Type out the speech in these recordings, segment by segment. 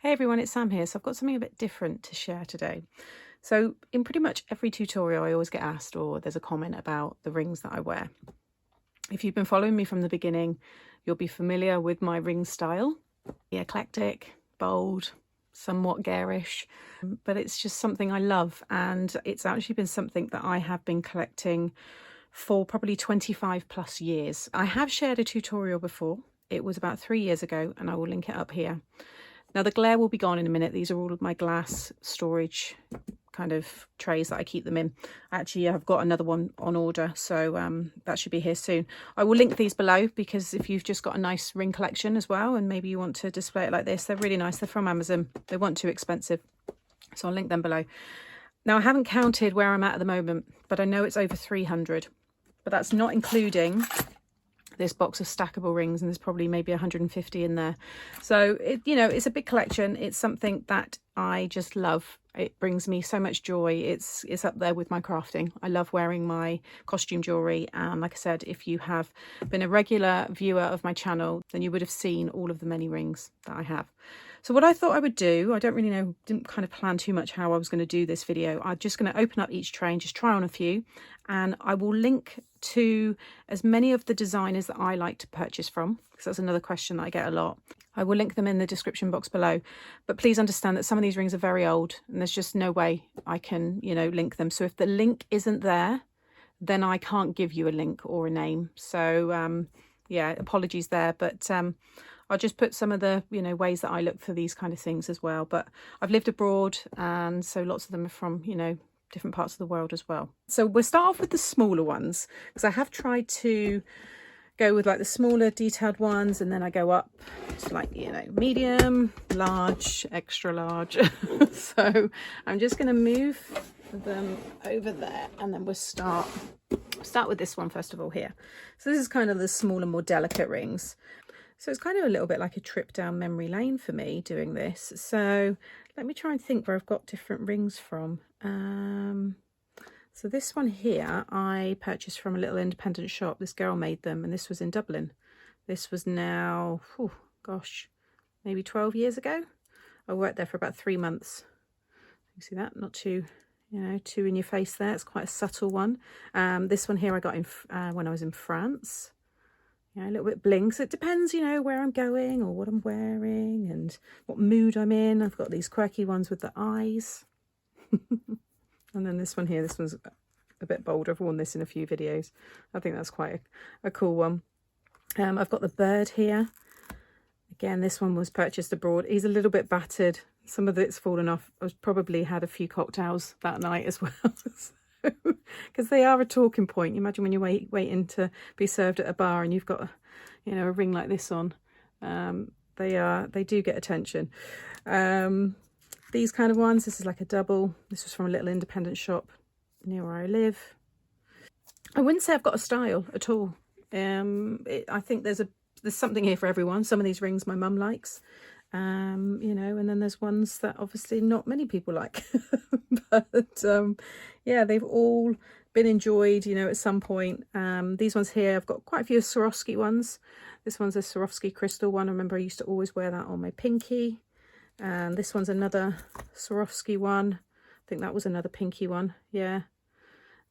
Hey everyone, it's Sam here. So I've got something a bit different to share today. So in pretty much every tutorial I always get asked, or there's a comment about the rings that I wear. If you've been following me from the beginning, you'll be familiar with my ring style. Eclectic, bold, somewhat garish, but it's just something I love, and it's actually been something that I have been collecting for probably 25 plus years. I have shared a tutorial before. It was about 3 years ago, and I will link it up here. Now the glare will be gone in a minute. These are all of my glass storage kind of trays that I keep them in. Actually, I've got another one on order, so that should be here soon. I will link these below, because if you've just got a nice ring collection as well, and maybe you want to display it like this, they're really nice. They're from Amazon. They weren't too expensive, so I'll link them below. Now I haven't counted where I'm at the moment, but I know it's over 300, but that's not including this box of stackable rings, and there's probably maybe 150 in there. So it's a big collection. It's something that I just love. It brings me so much joy. It's up there with my crafting. I love wearing my costume jewelry, and like I said, if you have been a regular viewer of my channel, then you would have seen all of the many rings that I have. So what I thought I would do, I don't really know, didn't kind of plan too much how I was going to do this video. I'm just going to open up each tray and just try on a few, and I will link to as many of the designers that I like to purchase from, because that's another question that I get a lot. I will link them in the description box below, but please understand that some of these rings are very old, and there's just no way I can, link them. So if the link isn't there, then I can't give you a link or a name. So yeah, apologies there, but I'll just put some of the, ways that I look for these kind of things as well. But I've lived abroad, and so lots of them are from, different parts of the world as well. So we'll start off with the smaller ones, because I have tried to go with like the smaller detailed ones, and then I go up to like, medium, large, extra large. So I'm just going to move them over there, and then we'll start with this one first of all here. So this is kind of the smaller, more delicate rings. So it's kind of a little bit like a trip down memory lane for me doing this. So let me try and think where I've got different rings from. So this one here I purchased from a little independent shop. This girl made them, and this was in Dublin. This was now, gosh, maybe 12 years ago. I worked there for about 3 months. You see that? Not too, too in your face there. It's quite a subtle one. This one here I got in when I was in France. A little bit bling. So it depends, where I'm going or what I'm wearing and what mood I'm in. I've got these quirky ones with the eyes. And then this one here, this one's a bit bolder. I've worn this in a few videos. I think that's quite a cool one. I've got the bird here. Again, this one was purchased abroad. He's a little bit battered. Some of it's fallen off. I've probably had a few cocktails that night as well. Because they are a talking point. You imagine when you're waiting to be served at a bar and you've got a ring like this on. They do get attention. These kind of ones, this is like a double. This was from a little independent shop near where I live. I wouldn't say I've got a style at all. I think there's something here for everyone. Some of these rings my mum likes, and then there's ones that obviously not many people like. But yeah, they've all been enjoyed, at some point. These ones here, I've got quite a few Swarovski ones. This one's a Swarovski crystal one. I remember I used to always wear that on my pinky. And this one's another Swarovski one. I think that was another pinky one. Yeah.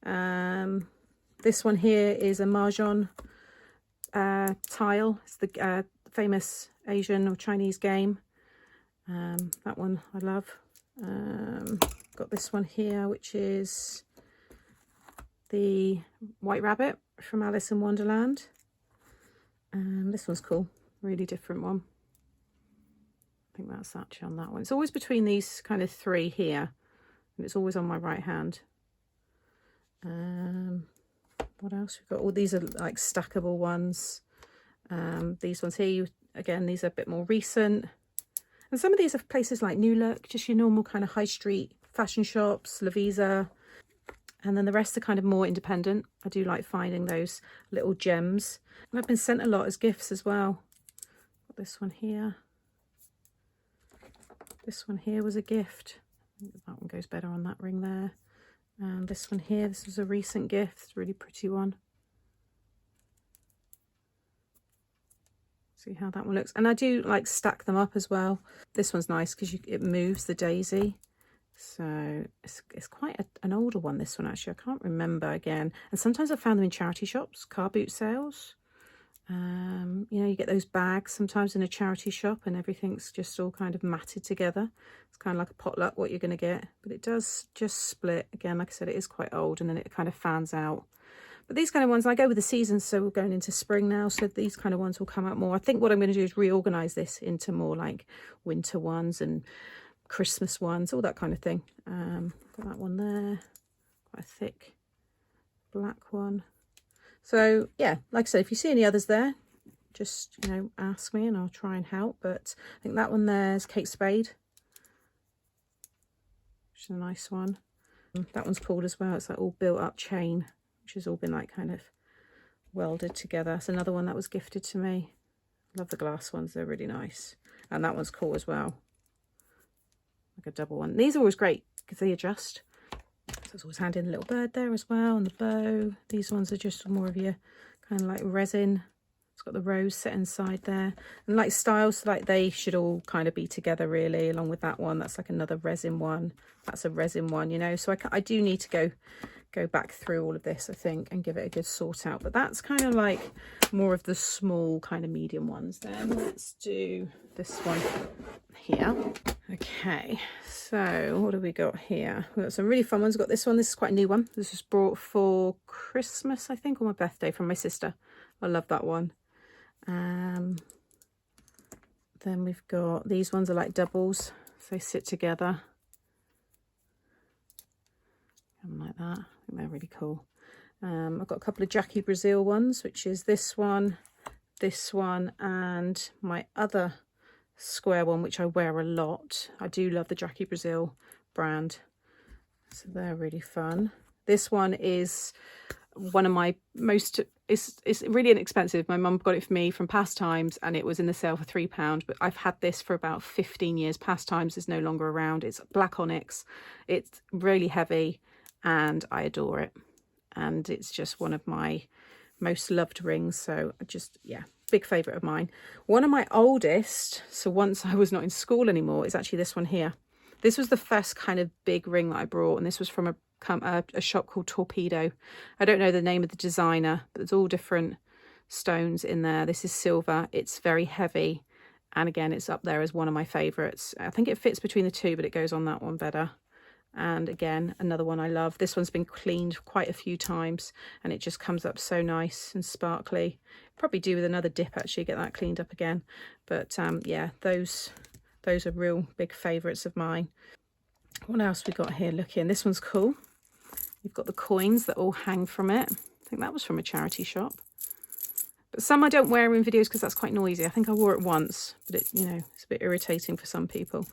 This one here is a Mahjong tile. It's the famous Asian or Chinese game. That one I love. Got this one here, which is the White Rabbit from Alice in Wonderland. This one's cool. Really different one. I think that's actually on that one. It's always between these kind of three here, and it's always on my right hand. What else we've got? All these are like stackable ones. These ones here, again, these are a bit more recent. And some of these are places like New Look, just your normal kind of high street fashion shops, Lavisa. And then the rest are kind of more independent. I do like finding those little gems. And I've been sent a lot as gifts as well. Got this one here. This one here was a gift. I think that one goes better on that ring there. And this one here, this was a recent gift. It's a really pretty one. It's See how that one looks. And I do like stack them up as well. This one's nice because it moves the daisy. So it's quite an older one, this one actually. I can't remember again. And sometimes I found them in charity shops, car boot sales. You know, you get those bags sometimes in a charity shop and everything's just all kind of matted together. It's kind of like a potluck what you're going to get, but it does just split. Again, like I said, it is quite old and then it kind of fans out. But these kind of ones, I go with the seasons, so we're going into spring now, so these kind of ones will come out more. I think what I'm going to do is reorganize this into more like winter ones and Christmas ones, all that kind of thing. Got that one there, quite a thick black one. So yeah, like I said, if you see any others there, just, you know, ask me and I'll try and help. But I think that one there is Kate Spade, which is a nice one. That one's cool as well. It's like all built up chain, which has all been like kind of welded together. That's another one that was gifted to me. Love the glass ones, they're really nice. And that one's cool as well, like a double one. These are always great because they adjust. So it's always handy in a little bird there as well, and the bow. These ones are just more of your kind of like resin. It's got the rose set inside there. And like styles, like they should all kind of be together really, along with that one. That's like another resin one. That's a resin one, you know. So I do need to go back through all of this, I think, and give it a good sort out. But that's kind of like more of the small kind of medium ones. Then let's do this one here. Okay, so what have we got here? We've got some really fun ones. We've got this one. This is quite a new one. This was brought for Christmas, I think, or my birthday from my sister. I love that one. Then we've got these ones are like doubles, so they sit together. Something like that. I think they're really cool. I've got a couple of Jackie Brazil ones, which is this one, and my other square one, which I wear a lot. I do love the Jackie Brazil brand, so they're really fun. This one is one of my most, it's really inexpensive. My mum got it for me from Pastimes and it was in the sale for £3, but I've had this for about 15 years. Pastimes is no longer around. It's black onyx. It's really heavy and I adore it, and it's just one of my most loved rings. So just, yeah, big favourite of mine. One of my oldest, so once I was not in school anymore, is actually this one here. This was the first kind of big ring that I brought, and this was from a shop called Torpedo. I don't know the name of the designer, but there's all different stones in there. This is silver. It's very heavy, and again, it's up there as one of my favourites. I think it fits between the two, but it goes on that one better. And again, another one I love. This one's been cleaned quite a few times and it just comes up so nice and sparkly. Probably do with another dip actually, get that cleaned up again. But yeah, those are real big favourites of mine. What else we got here? Look in, this one's cool. You've got the coins that all hang from it. I think that was from a charity shop. But some I don't wear in videos because that's quite noisy. I think I wore it once, but it, you know, it's a bit irritating for some people.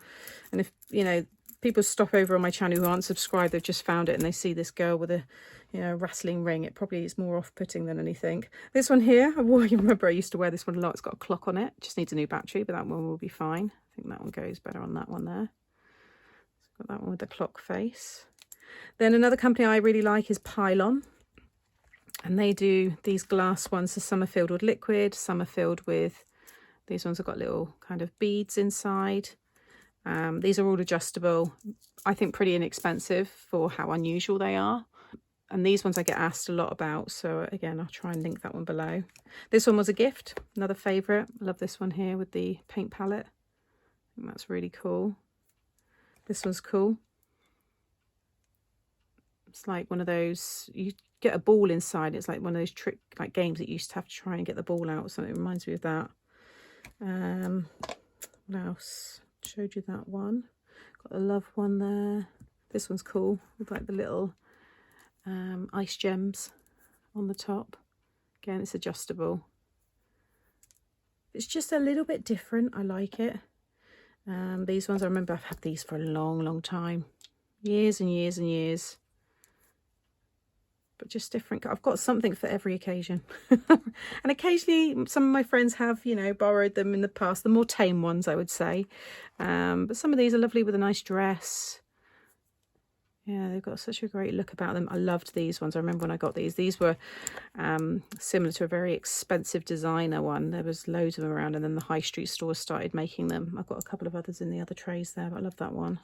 And if, you know, people stop over on my channel who aren't subscribed, they've just found it and they see this girl with a, you know, rattling ring, it probably is more off-putting than anything. This one here, you remember I used to wear this one a lot. It's got a clock on it, just needs a new battery, but that one will be fine. I think that one goes better on that one there. Got that one with the clock face. Then another company I really like is Pylones, and they do these glass ones. So some are filled with liquid, some are filled with, these ones have got little kind of beads inside. These are all adjustable. I think pretty inexpensive for how unusual they are. And these ones I get asked a lot about. So again, I'll try and link that one below. This one was a gift, another favourite. I love this one here with the paint palette. I think that's really cool. This one's cool. It's like one of those, you get a ball inside. It's like one of those trick like games that you used to have to try and get the ball out or something. It reminds me of that. What else? Showed you that one. Got the love one there. This one's cool with like the little ice gems on the top. Again, it's adjustable. It's just a little bit different. I like it. These ones, I remember I've had these for a long time, years and years and years, but just different. I've got something for every occasion. And occasionally some of my friends have, you know, borrowed them in the past, the more tame ones I would say, but some of these are lovely with a nice dress. Yeah, they've got such a great look about them. I loved these ones. I remember when I got these. These were similar to a very expensive designer one. There was loads of them around, and then the high street stores started making them. I've got a couple of others in the other trays there, but I love that one.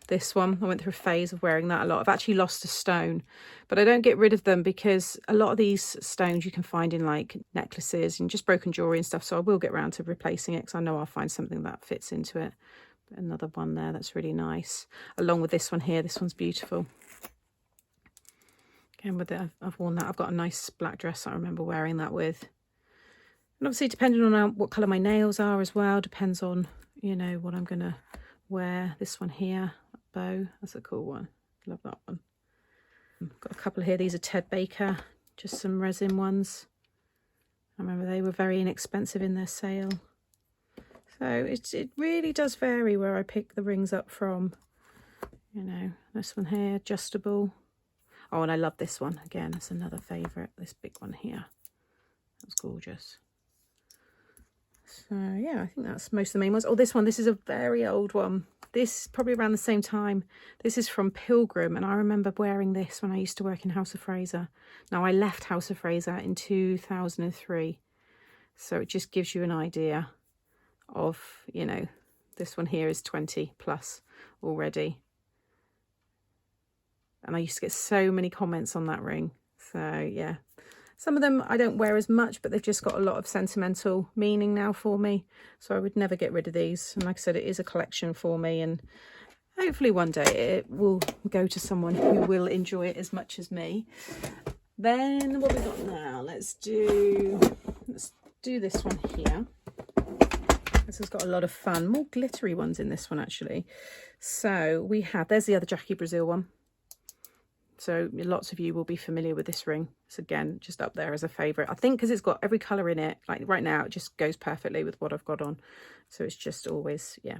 This one, I went through a phase of wearing that a lot. I've actually lost a stone, but I don't get rid of them because a lot of these stones you can find in like necklaces and just broken jewelry and stuff. So I will get around to replacing it because I know I'll find something that fits into it. Another one there that's really nice, along with this one here. This one's beautiful. Again, with it, I've worn that. I've got a nice black dress I remember wearing that with. And obviously, depending on what colour my nails are as well, depends on, you know, what I'm going to wear. This one here, that bow, that's a cool one. Love that one. Got a couple here. These are Ted Baker, just some resin ones. I remember they were very inexpensive in their sale. So it really does vary where I pick the rings up from. You know, this one here, adjustable. Oh, and I love this one. Again, that's another favourite, this big one here. That's gorgeous. So, yeah, I think that's most of the main ones. Oh, this one, this is a very old one. This probably around the same time. This is from Pilgrim, and I remember wearing this when I used to work in House of Fraser. Now, I left House of Fraser in 2003. So it just gives you an idea of, you know, this one here is 20 plus already. And I used to get so many comments on that ring. So yeah, some of them I don't wear as much, but they've just got a lot of sentimental meaning now for me. So I would never get rid of these. And like I said, it is a collection for me, and hopefully one day it will go to someone who will enjoy it as much as me. Then what we got now? Let's do this one here. This has got a lot of fun, more glittery ones in this one actually. So we have, there's the other Jackie Brazil one. So lots of you will be familiar with this ring. It's again just up there as a favourite. I think because it's got every colour in it, like right now it just goes perfectly with what I've got on. So it's just always, yeah,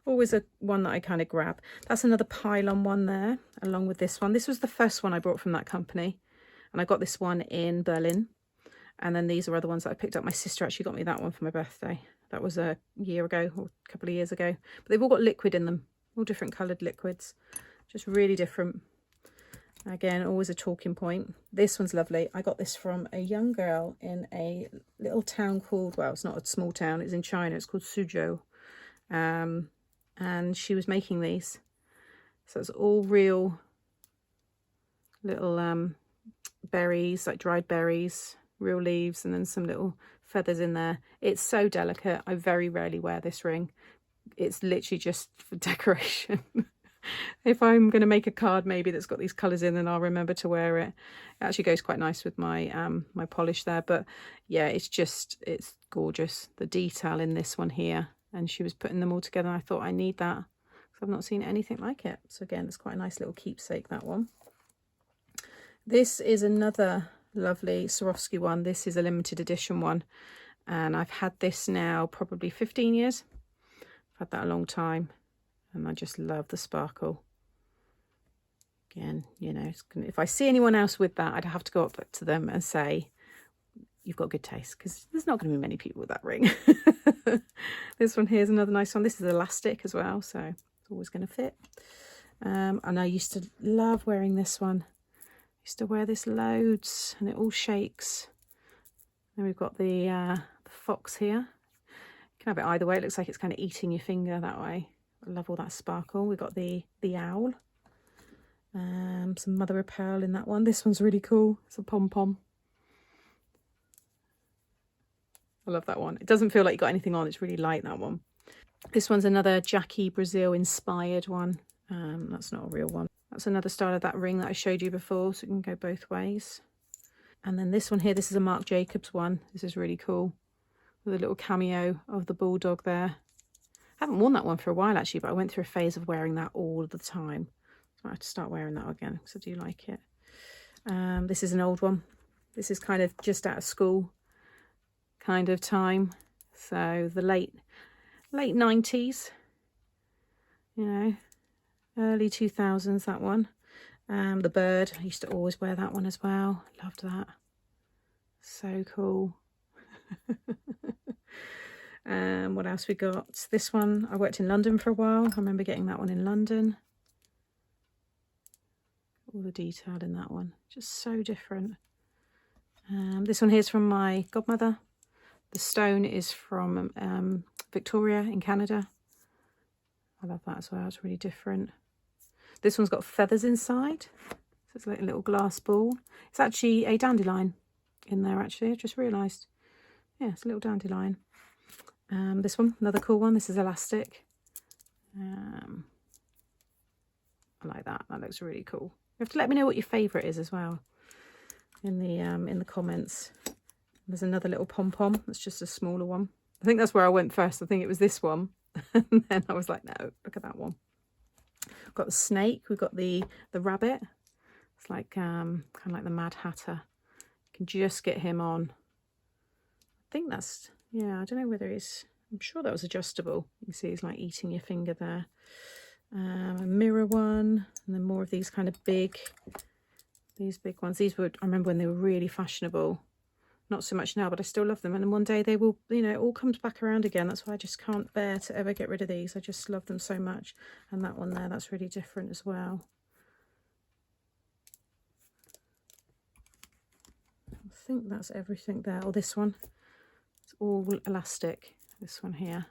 always a one that I kind of grab. That's another Pylon one there, along with this one. This was the first one I brought from that company. And I got this one in Berlin. And then these are other ones that I picked up. My sister actually got me that one for my birthday. That was a year ago or a couple of years ago. But they've all got liquid in them, all different coloured liquids. Just really different. Again, always a talking point. This one's lovely. I got this from a young girl in a little town called, well, it's not a small town, it's in China. It's called Suzhou. And she was making these. So it's all real little berries, like dried berries, real leaves, and then some little feathers in there. It's so delicate. I very rarely wear this ring. It's literally just for decoration. If I'm going to make a card maybe that's got these colours in, then I'll remember to wear it. It actually goes quite nice with my my polish there. But yeah, it's gorgeous. The detail in this one here. And she was putting them all together, and I thought I need that because I've not seen anything like it. So again, it's quite a nice little keepsake, that one. This is another lovely Swarovski one. This is a limited edition one, and I've had this now probably 15 years. I've had that a long time, and I just love the sparkle. Again, you know, if I see anyone else with that, I'd have to go up to them and say, you've got good taste, because there's not going to be many people with that ring. This one here is another nice one. This is elastic as well, so it's always going to fit. And I used to love wearing this one. Used to wear this loads, and it all shakes. Then we've got the fox here. You can have it either way. It looks like it's kind of eating your finger that way. I love all that sparkle. We've got the owl. Some mother of pearl in that one. This one's really cool. It's a pom-pom. I love that one. It doesn't feel like you got anything on. It's really light, that one. This one's another Jackie Brazil inspired one. That's not a real one. That's another style of that ring that I showed you before, so it can go both ways. And then this one here, this is a Marc Jacobs one. This is really cool, with a little cameo of the bulldog there. I haven't worn that one for a while actually, but I went through a phase of wearing that all the time. So I have to start wearing that again because I do like it. This is an old one. This is kind of just out of school kind of time. So the late 90s, you know. Early 2000s, that one. The bird, I used to always wear that one as well. Loved that. So cool. What else we got? This one, I worked in London for a while. I remember getting that one in London. all the detail in that one. Just so different. This one here is from my godmother. The stone is from Victoria in Canada. I love that as well. It's really different. This one's got feathers inside. So it's like a little glass ball. It's actually a dandelion in there, actually. I just realised. Yeah, it's a little dandelion. This one, another cool one. This is elastic. I like that. That looks really cool. You have to let me know what your favourite is as well in the comments. There's another little pom-pom. That's just a smaller one. I think that's where I went first. I think it was this one. And then I was like, no, look at that one. We've got the snake. We've got the rabbit. It's like kind of like the Mad Hatter. You can just get him on. I think that's, yeah, I don't know whether he's, I'm sure that was adjustable. You can see he's like eating your finger there. A mirror one, and then more of these kind of big ones. These were, I remember when they were really fashionable. Not so much now, but I still love them. And then one day they will, you know, it all comes back around again. That's why I just can't bear to ever get rid of these. I just love them so much. And that one there, that's really different as well. I think that's everything there. Or this one, it's all elastic. This one here.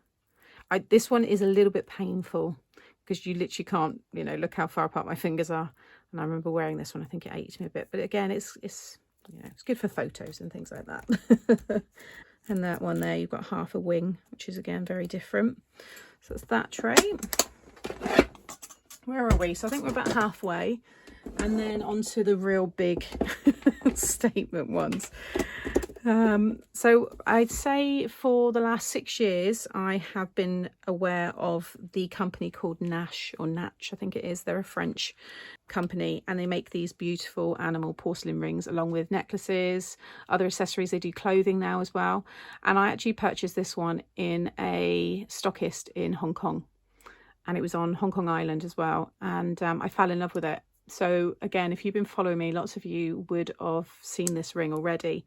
This one is a little bit painful because you literally can't, you know, look how far apart my fingers are. And I remember wearing this one. I think it ate me a bit. But again, it's you know, it's good for photos and things like that. And that one there, you've got half a wing, which is again very different. So that's that tray. Where are we? So I think we're about halfway. And then onto the real big statement ones. So I'd say for the last 6 years, I have been aware of the company called Nach, or Nach, I think it is. They're a French company, and they make these beautiful animal porcelain rings along with necklaces, other accessories. They do clothing now as well. And I actually purchased this one in a stockist in Hong Kong, and it was on Hong Kong Island as well. And I fell in love with it. So again, if you've been following me, lots of you would have seen this ring already.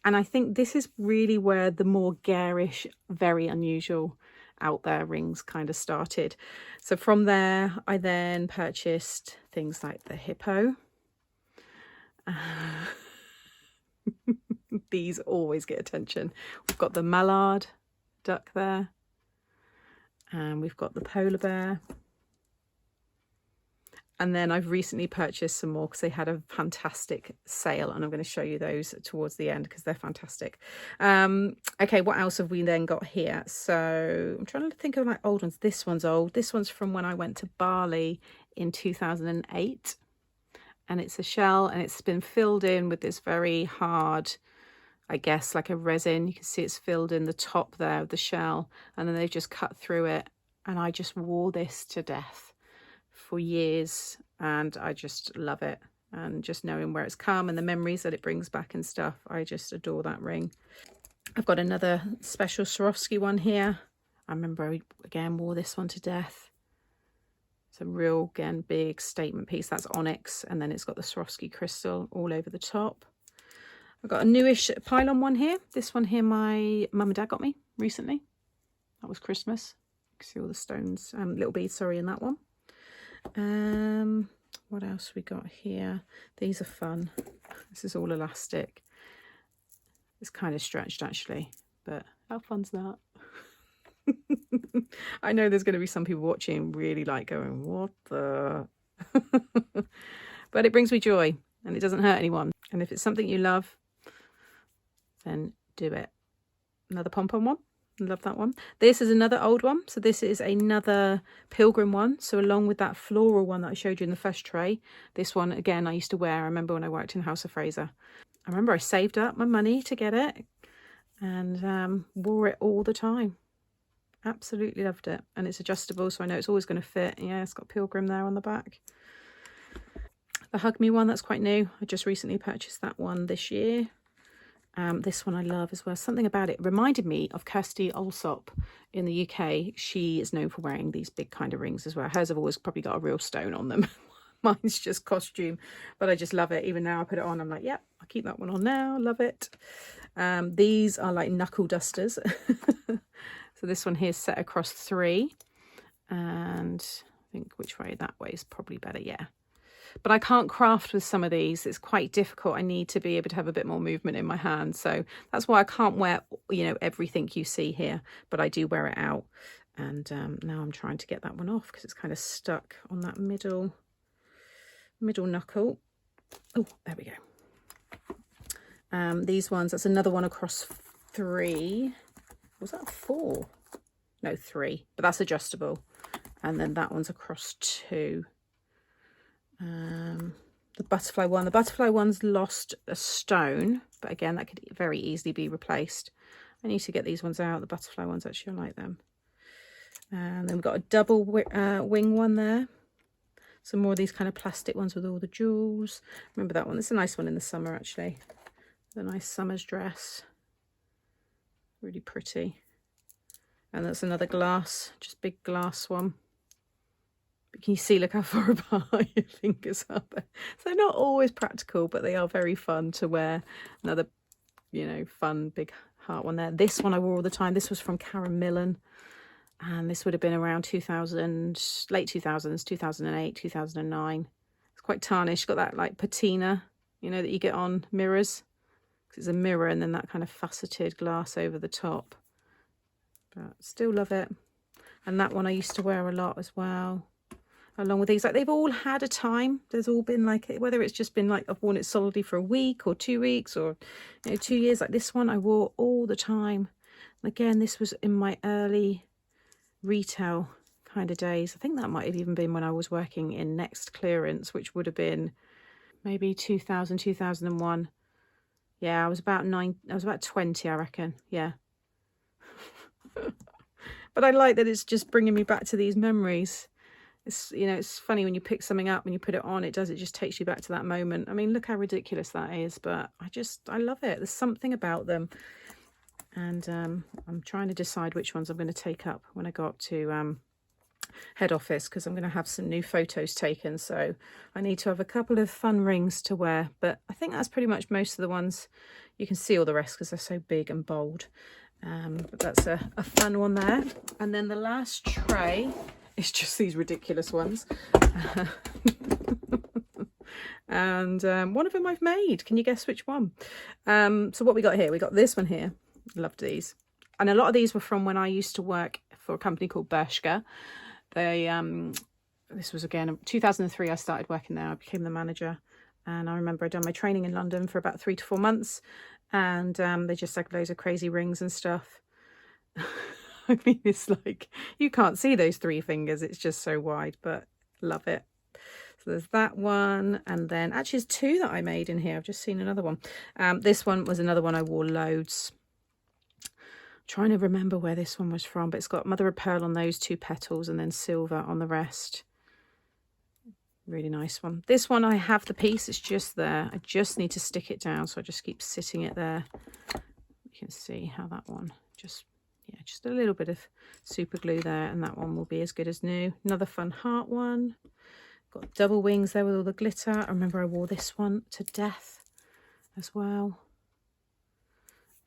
And I think this is really where the more garish, very unusual out there rings kind of started. So from there, I then purchased things like the hippo. These always get attention. We've got the mallard duck there. And we've got the polar bear. And then I've recently purchased some more because they had a fantastic sale, and I'm going to show you those towards the end because they're fantastic. Okay, what else have we then got here? So I'm trying to think of like old ones. This one's old. This one's from when I went to Bali in 2008. And it's a shell, and it's been filled in with this very hard, I guess, like a resin. You can see it's filled in the top there of the shell, and then they've just cut through it. And I just wore this to death for years, and I just love it. And just knowing where it's come and the memories that it brings back and stuff, I just adore that ring. I've got another special Swarovski one here. I remember I again wore this one to death. It's a real, again, big statement piece. That's onyx, and then it's got the Swarovski crystal all over the top. I've got a newish Pylon one here. This one here my mum and dad got me recently. That was Christmas. You can see all the stones, little beads, sorry, in that one. What else we got here? These are fun. This is all elastic. It's kind of stretched actually, but how fun's that? I know there's going to be some people watching really like going, what the? But it brings me joy, and it doesn't hurt anyone. And if it's something you love, then do it. Another pom-pom one. Love that one. This is another old one. So this is another pilgrim one. So along with that floral one that I showed you in the first tray, this one again I used to wear. I remember when I worked in House of Fraser. I remember I saved up my money to get it and wore it all the time. Absolutely loved it. And it's adjustable, so I know it's always going to fit. Yeah, it's got pilgrim there on the back. The Hug Me one, that's quite new. I just recently purchased that one this year. This one I love as well. Something about it reminded me of Kirsty Allsop in the UK. She is known for wearing these big kind of rings as well. Hers have always probably got a real stone on them. Mine's just costume, but I just love it. Even now I put it on, I'm like, yep, I'll keep that one on now. Love it. These are like Knuckle Dusters. So this one here is set across 3. And I think which way? That way is probably better, yeah. but I can't craft with some of these. It's quite difficult. I need to be able to have a bit more movement in my hand. So that's why I can't wear, you know, everything you see here, but I do wear it out. And now I'm trying to get that one off because it's kind of stuck on that middle knuckle. Oh, there we go. These ones, that's another one across 3. Was that 4? No, 3, but that's adjustable. And then that one's across 2. The butterfly one's lost a stone, but again, that could very easily be replaced. I need to get these ones out. The butterfly ones, actually, I like them. And then we've got a double wing one there. Some more of these kind of plastic ones with all the jewels. Remember that one? It's a nice one in the summer, actually. The nice summer's dress. Really pretty. And that's another glass, just big glass one. But can you see, look how far apart your fingers are there. So they're not always practical, but they are very fun to wear. Another, you know, fun big heart one there. This one I wore all the time. This was from Karen Millen. And this would have been around 2000, late 2000s, 2008, 2009. It's quite tarnished. Got that like patina, you know, that you get on mirrors. It's a mirror and then that kind of faceted glass over the top. But still love it. And that one I used to wear a lot as well. Along with these, like they've all had a time. There's all been like, whether it's just been like I've worn it solidly for a week or 2 weeks or, you know, 2 years. Like this one I wore all the time. And again, this was in my early retail kind of days. I think that might have even been when I was working in Next Clearance, which would have been maybe 2000, 2001. Yeah, I was about 20, I reckon. Yeah. But I like that it's just bringing me back to these memories. It's, you know, it's funny when you pick something up, when you put it on, it just takes you back to that moment. I mean, look how ridiculous that is, but I love it. There's something about them. And I'm trying to decide which ones I'm going to take up when I go up to head office, because I'm going to have some new photos taken. So I need to have a couple of fun rings to wear. But I think that's pretty much most of the ones. You can see all the rest because they're so big and bold. But that's a fun one there. And then the last tray is just these ridiculous ones. And one of them I've made. Can you guess which one? So what we got here? We got this one here. Loved these. And a lot of these were from when I used to work for a company called Bershka. They this was again 2003. I started working there. I became the manager, and I remember I'd done my training in London for about 3 to 4 months, and they just had loads of crazy rings and stuff. I mean, it's like you can't see those 3 fingers, it's just so wide, but love it. So there's that one, and then actually there's 2 that I made in here. I've just seen another one. This one was another one I wore loads. Trying to remember where this one was from, but it's got mother of pearl on those 2 petals and then silver on the rest. Really nice one. This one I have the piece, it's just there. I just need to stick it down, so I just keep sitting it there. You can see how that one just a little bit of super glue there, and that one will be as good as new. Another fun heart one. Got double wings there with all the glitter. I remember I wore this one to death as well.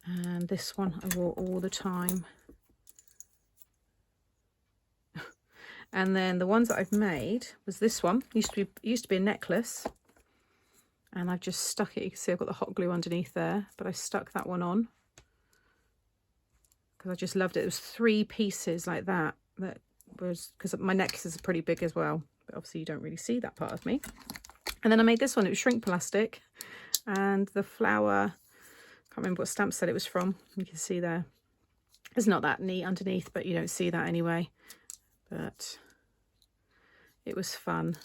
And this one I wore all the time. And then the ones that I've made was this one. Used to be a necklace. And I've just stuck it. You can see I've got the hot glue underneath there. But I stuck that one on. Because I just loved it. It was 3 pieces like that. That was because my necklaces are pretty big as well. But obviously you don't really see that part of me. And then I made this one. It was shrink plastic. And the flower... I can't remember what stamp set it was from. You can see there. It's not that neat underneath, but you don't see that anyway. But it was fun.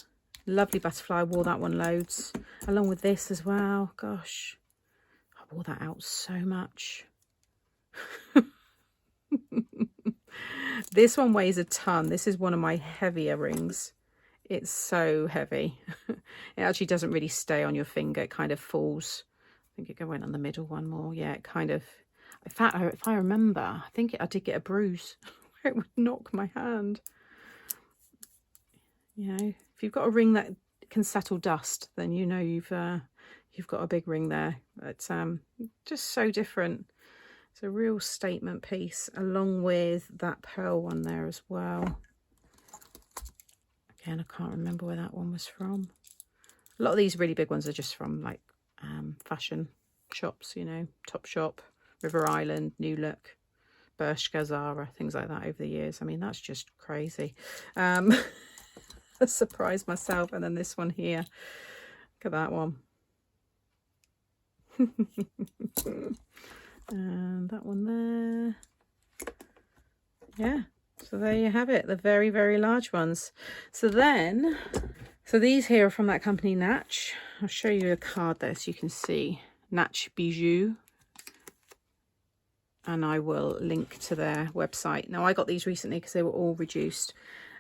Lovely butterfly. I wore that one loads. Along with this as well. Gosh, I wore that out so much. This one weighs a ton. This is one of my heavier rings. It's so heavy. It actually doesn't really stay on your finger. It kind of falls. I think it went on the middle one more. Yeah, it kind of... In fact, if I remember, I think I did get a bruise where it would knock my hand. You know, if you've got a ring that can settle dust, then you know you've got a big ring there. But just so different. It's a real statement piece, along with that pearl one there as well. Again, I can't remember where that one was from. A lot of these really big ones are just from like fashion shops, you know, Topshop, River Island, New Look, Bershka, Zara, things like that over the years. I mean, that's just crazy. I surprised myself. And then this one here, look at that one. And that one there. Yeah, so there you have it, the very, very large ones. So these here are from that company Nach. I'll show you a card there so you can see. Nach Bijoux. And I will link to their website. Now, I got these recently because they were all reduced.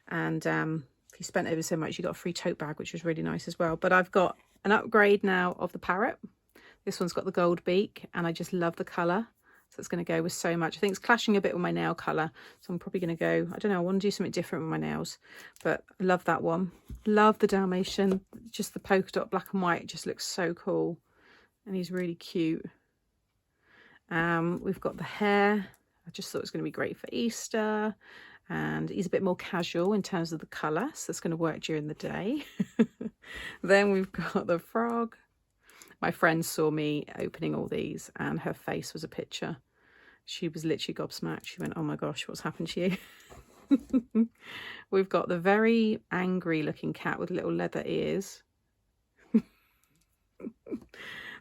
And if you spent over so much, you got a free tote bag, which was really nice as well. But I've got an upgrade now of the parrot. This one's got the gold beak, and I just love the colour. So it's going to go with so much. I think it's clashing a bit with my nail colour. So I'm probably going to go, I don't know, I want to do something different with my nails. But I love that one. Love the Dalmatian. Just the polka dot black and white. It just looks so cool. And he's really cute. We've got the hair. I just thought it was going to be great for Easter. And he's a bit more casual in terms of the colour. So it's going to work during the day. Then we've got the frog. My friend saw me opening all these and her face was a picture. She was literally gobsmacked. She went, oh my gosh, what's happened to you? We've got the very angry looking cat with little leather ears.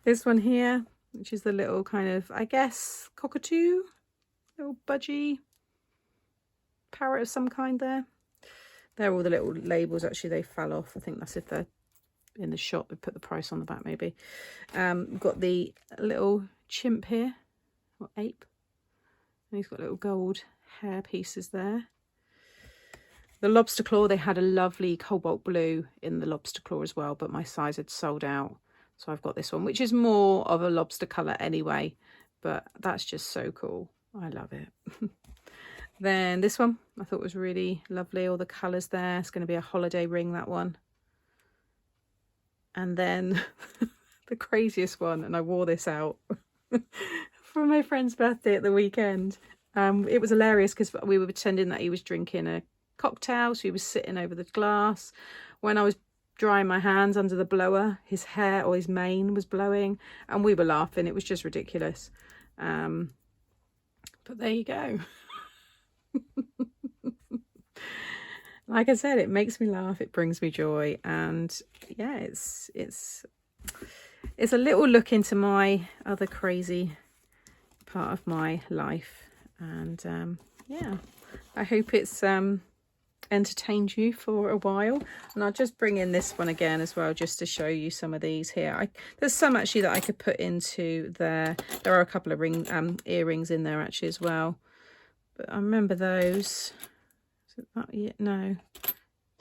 This one here, which is the little kind of, I guess, cockatoo, little budgie parrot of some kind there. They're all the little labels. Actually, they fell off. I think that's if they're in the shop, we put the price on the back maybe. We've got the little chimp here, or ape, and he's got little gold hair pieces there. The lobster claw, they had a lovely cobalt blue in the lobster claw as well, but my size had sold out, so I've got this one, which is more of a lobster colour anyway, but that's just so cool. I love it. Then this one I thought was really lovely, all the colours there. It's going to be a holiday ring, that one. And then the craziest one, and I wore this out for my friend's birthday at the weekend. It was hilarious because we were pretending that he was drinking a cocktail, so he was sitting over the glass. When I was drying my hands under the blower, his hair or his mane was blowing, and we were laughing. It was just ridiculous. But there you go. Like I said, it makes me laugh, it brings me joy, and yeah, it's a little look into my other crazy part of my life, and yeah, I hope it's entertained you for a while. And I'll just bring in this one again as well, just to show you some of these here. There's some actually that I could put into there. There are a couple of earrings in there actually as well, but I remember those. That yet? No,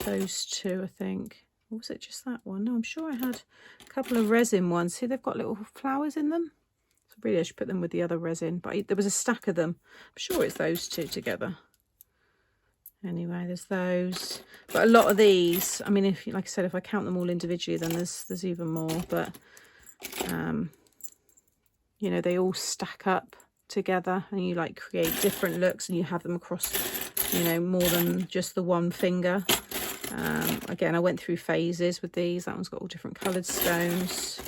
those two I think. Or was it just that one? No, I'm sure I had a couple of resin ones. See, they've got little flowers in them, so really I should put them with the other resin, but there was a stack of them. I'm sure it's those two together. Anyway, there's those, but a lot of these, I mean, if like I said, if I count them all individually, then there's even more, but you know, they all stack up together and you like create different looks, and you have them across, you know, more than just the one finger. Again, I went through phases with these. That one's got all different coloured stones.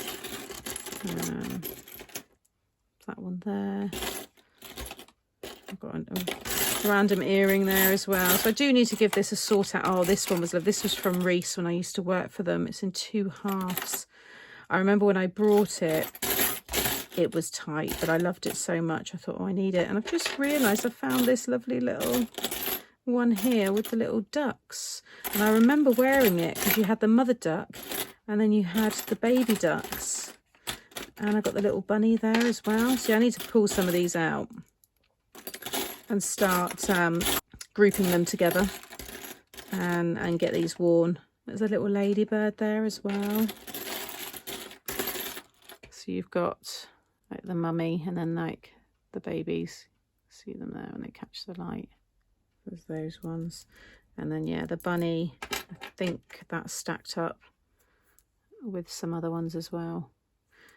That one there. I've got a random earring there as well. So I do need to give this a sort out. Oh, this one was lovely. This was from Reese when I used to work for them. It's in 2 halves. I remember when I brought it, it was tight, but I loved it so much. I thought, oh, I need it. And I've just realised I found this lovely little one here with the little ducks. And I remember wearing it because you had the mother duck and then you had the baby ducks. And I got the little bunny there as well. So I need to pull some of these out and start grouping them together and get these worn. There's a little ladybird there as well. So you've got like the mummy and then like the babies. See them there when they catch the light. There's those ones. And then yeah, the bunny, I think that's stacked up with some other ones as well.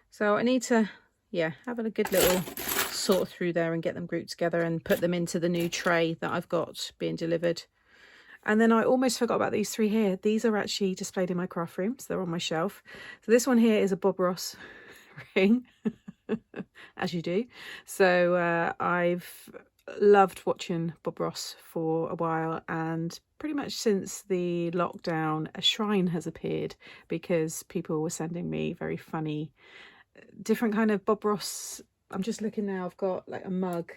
So I need to, yeah, have a good little sort through there and get them grouped together and put them into the new tray that I've got being delivered. And then I almost forgot about these three here. These are actually displayed in my craft room, so they're on my shelf. So this one here is a Bob Ross ring, as you do. So I've loved watching Bob Ross for a while, and pretty much since the lockdown a shrine has appeared because people were sending me very funny different kind of Bob Ross. I'm just looking now, I've got like a mug,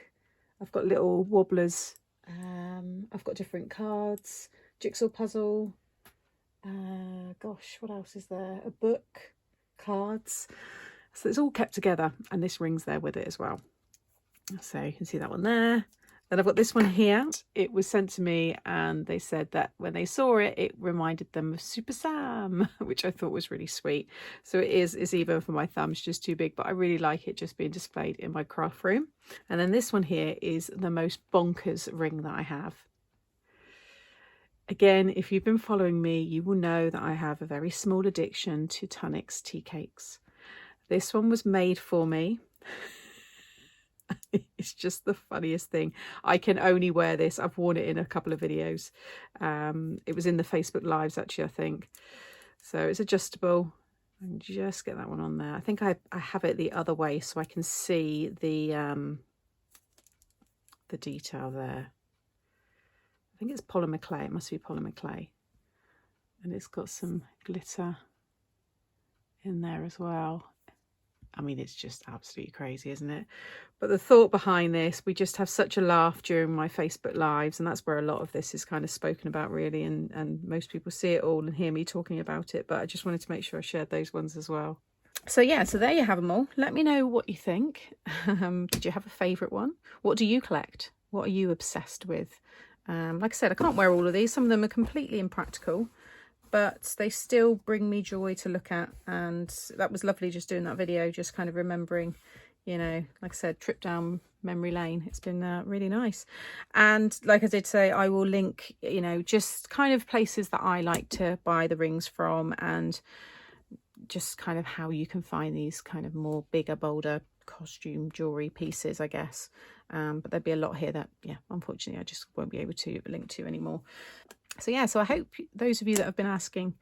I've got little wobblers, I've got different cards, jigsaw puzzle, gosh, what else is there, a book, cards. So it's all kept together, and this ring's there with it as well. So you can see that one there. Then I've got this one here. It was sent to me and they said that when they saw it, it reminded them of Super Sam, which I thought was really sweet. So it's even for my thumbs, just too big, but I really like it just being displayed in my craft room. And then this one here is the most bonkers ring that I have. Again, if you've been following me, you will know that I have a very small addiction to Tunnock's tea cakes. This one was made for me. It's just the funniest thing. I can only wear this. I've worn it in a couple of videos. It was in the Facebook Lives actually, I think. So it's adjustable. And just get that one on there. I think I have it the other way so I can see the detail there. I think it's polymer clay. It must be polymer clay. And it's got some glitter in there as well. I mean, it's just absolutely crazy, isn't it? But the thought behind this, we just have such a laugh during my Facebook Lives, and that's where a lot of this is kind of spoken about, really, and most people see it all and hear me talking about it, but I just wanted to make sure I shared those ones as well. So yeah, so there you have them all. Let me know what you think. Did you have a favourite one? What do you collect? What are you obsessed with? Like I said, I can't wear all of these. Some of them are completely impractical, but they still bring me joy to look at, and that was lovely just doing that video, just kind of remembering, you know, like I said, trip down memory lane. It's been really nice. And like I did say, I will link, you know, just kind of places that I like to buy the rings from, and just kind of how you can find these kind of more bigger, bolder costume jewelry pieces, I guess. But there'll be a lot here that, yeah, unfortunately I just won't be able to link to anymore. So yeah, so I hope those of you that have been asking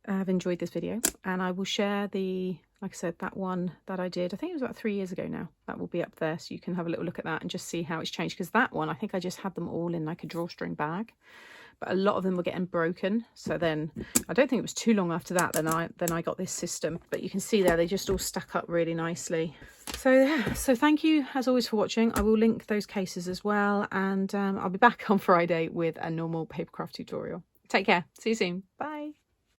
have enjoyed this video, and I will share the, like I said, that one that I did, I think it was about 3 years ago now. That will be up there, so you can have a little look at that and just see how it's changed, because that one, I think I just had them all in like a drawstring bag, but a lot of them were getting broken. So then I don't think it was too long after that then I got this system, but you can see there they just all stack up really nicely. So yeah, so thank you as always for watching. I will link those cases as well, and I'll be back on Friday with a normal papercraft tutorial. Take care, see you soon, bye.